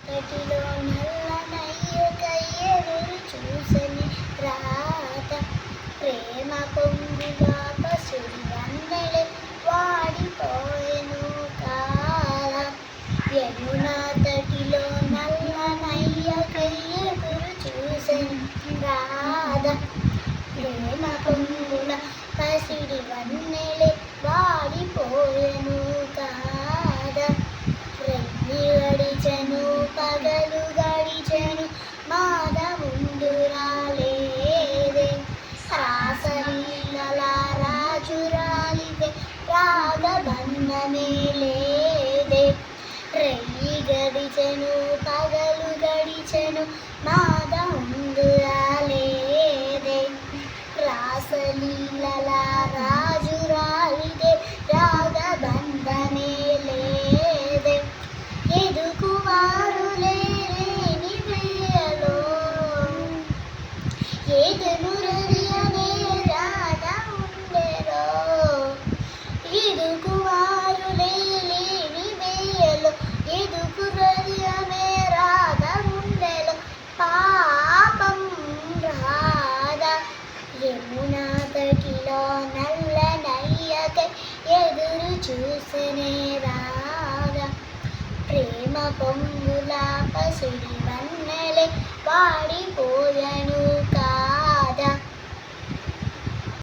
తటిలో నల్లనయ్యకై ఎదురు చూసని రాత ప్రేమ పొంగుల పసుడి వన్నెలే వాడిపోయెను కాల యమునా తటిలో నల్లనయ్యకై ఎదురు చూసని రాత ప్రేమ పొంగుల పసిడి వన్నెలే వాడిపోయెను కాద రెల్లి గడిచెను పగలు గడిచెను మాద ముందు రాలేదే రాసలీలల రాజు రాలిదే రాగబంధమే లేదే రెల్లి గడిచెను పగలు గడిచెను మాద ముందు రాలేదే రాసలీలల రాజు రాలిదే రాగబంధమే లేదే ఎదుకువారు లేని వేళలో ఎదురురది అనే రాధ ఉండెరో ఎదుకువారు లేని వేళలో ఎదుకురది అనే రాధ ఉండెలో పాపం రాధ యమునా తటిలో నల్లనయ్యకై ఎదురు చూసెనే రాధ ప్రేమ పొంగుల పసిడి వన్నెలే వాడిపోయెను